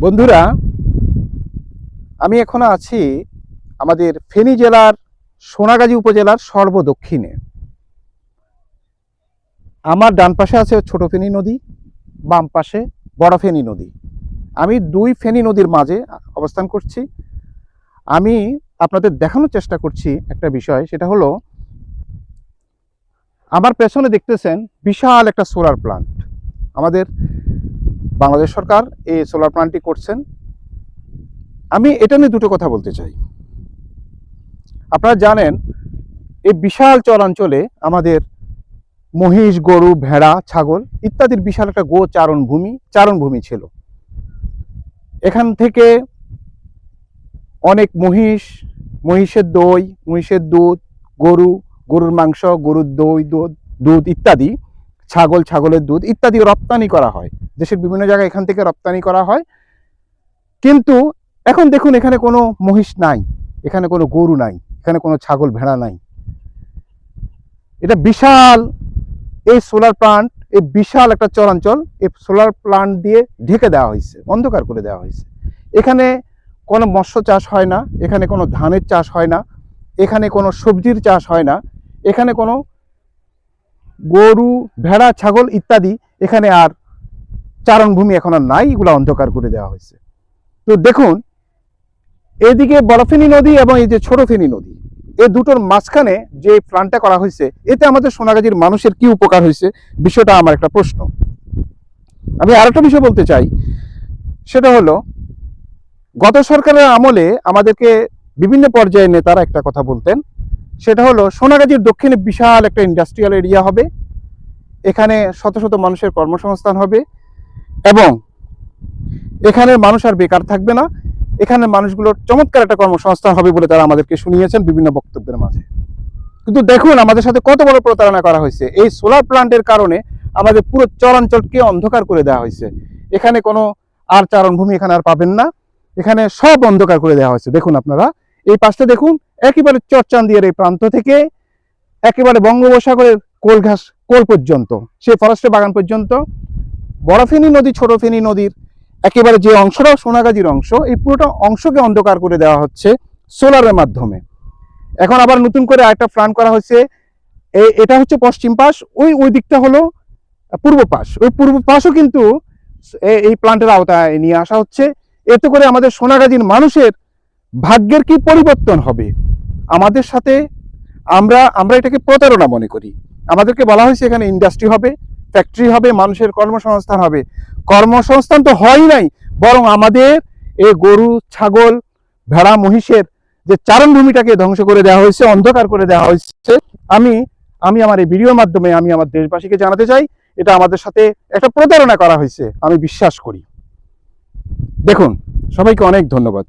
বন্ধুরা, আমি এখন আছি আমাদের ফেনী জেলার সোনাগাজী উপজেলার সর্বদক্ষিণে। আমার ডান পাশে আছে ছোট ফেনী নদী, বাম পাশে বড় ফেনী নদী। আমি দুই ফেনী নদীর মাঝে অবস্থান করছি। আমি আপনাদের দেখানোর চেষ্টা করছি একটা বিষয়, সেটা হলো আমার পেছনে দেখতেছেন বিশাল একটা সোলার প্লান্ট। আমাদের বাংলাদেশ সরকার এই সোলার প্লান্টটি করছেন। আমি এটা নিয়ে দুটো কথা বলতে চাই। আপনারা জানেন এই বিশাল চরাঞ্চলে আমাদের মহিষ, গরু, ভেড়া, ছাগল ইত্যাদির বিশাল একটা চারণভূমি ছিল। এখান থেকে অনেক মহিষের দই, মহিষের দুধ, গরুর মাংস, গরুর দুধ ইত্যাদি, ছাগলের দুধ ইত্যাদি রপ্তানি করা হয়। দেশের বিভিন্ন জায়গায় এখান থেকে রপ্তানি করা হয়। কিন্তু এখন দেখুন, এখানে কোনো মহিষ নাই, এখানে কোনো গরু নাই, এখানে কোনো ছাগল, ভেড়া নাই। এটা বিশাল এই সোলার প্লান্ট, এই বিশাল একটা চরাঞ্চল এই সোলার প্লান্ট দিয়ে ঢেকে দেওয়া হয়েছে, অন্ধকার করে দেওয়া হয়েছে। এখানে কোনো মৎস্য চাষ হয় না, এখানে কোনো ধানের চাষ হয় না, এখানে কোনো সবজির চাষ হয় না, এখানে কোনো গরু, ভেড়া, ছাগল ইত্যাদি এখানে আর চারণভূমি এখন আর নাই, এগুলো অন্ধকার করে দেওয়া হয়েছে। তো দেখুন, এদিকে বড় ফেনী নদী এবং এই যে ছোট ফেনী নদী, এই দুটোর মাঝখানে যে প্ল্যানটা করা হয়েছে, এতে আমাদের সোনাগাজীর মানুষের কি উপকার হয়েছে, বিষয়টা আমার একটা প্রশ্ন। আমি আরেকটা বিষয় বলতে চাই, সেটা হলো গত সরকারের আমলে আমাদেরকে বিভিন্ন পর্যায়ে নেতারা একটা কথা বলতেন, সেটা হলো সোনাগাজীর দক্ষিণে বিশাল একটা ইন্ডাস্ট্রিয়াল এরিয়া হবে, এখানে শত শত মানুষের কর্মসংস্থান হবে এবং এখানের মানুষ আর বেকার থাকবে না, এখানের মানুষগুলোর চমৎকার একটা কর্মসংস্থান হবে বলে তারা আমাদেরকে শুনিয়েছেন বিভিন্ন বক্তব্যের মাঝে। কিন্তু দেখুন আমাদের সাথে কত বড় প্রতারণা করা হয়েছে। এই সোলার প্লান্টের কারণে আমাদের পুরো চরাঞ্চলকে অন্ধকার করে দেওয়া হয়েছে। এখানে কোনো আর চারণভূমি এখানে আর পাবেন না, এখানে সব অন্ধকার করে দেওয়া হয়েছে। দেখুন আপনারা এই পাশটা দেখুন, একেবারে চরচান্দিয়ার এই প্রান্ত থেকে একেবারে বঙ্গোপসাগরের কোল পর্যন্ত, সেই ফরেস্টের বাগান পর্যন্ত, বড় ফেনী নদী, ছোট ফেনী নদীর একেবারে যে অংশটা সোনাগাজীর অংশ, এই পুরোটা অংশকে অন্ধকার করে দেওয়া হচ্ছে সোলারের মাধ্যমে। এখন আবার নতুন করে আরেকটা প্ল্যান করা হয়েছে, এটা হচ্ছে পশ্চিম পাশ, ওই দিকটা হলো পূর্ব পাশ। ওই পূর্ব পাশও কিন্তু এই প্ল্যান্টের আওতায় নিয়ে আসা হচ্ছে। এতে করে আমাদের সোনাগাজীর মানুষের ভাগ্যের কি পরিবর্তন হবে আমাদের সাথে। আমরা এটাকে প্রতারণা মনে করি। আমাদেরকে বলা হয়েছে এখানে ইন্ডাস্ট্রি হবে, ফ্যাক্টরি হবে, মানুষের কর্মসংস্থান হবে। কর্মসংস্থান তো হয় নাই, বরং আমাদের এই গরু, ছাগল, ভেড়া, মহিষের যে চারণভূমিটাকে ধ্বংস করে দেওয়া হয়েছে, অন্ধকার করে দেওয়া হয়েছে। আমি আমার এই ভিডিওর মাধ্যমে আমি আমার দেশবাসীকে জানাতে চাই, এটা আমাদের সাথে একটা প্রতারণা করা হয়েছে, আমি বিশ্বাস করি। দেখুন, সবাইকে অনেক ধন্যবাদ।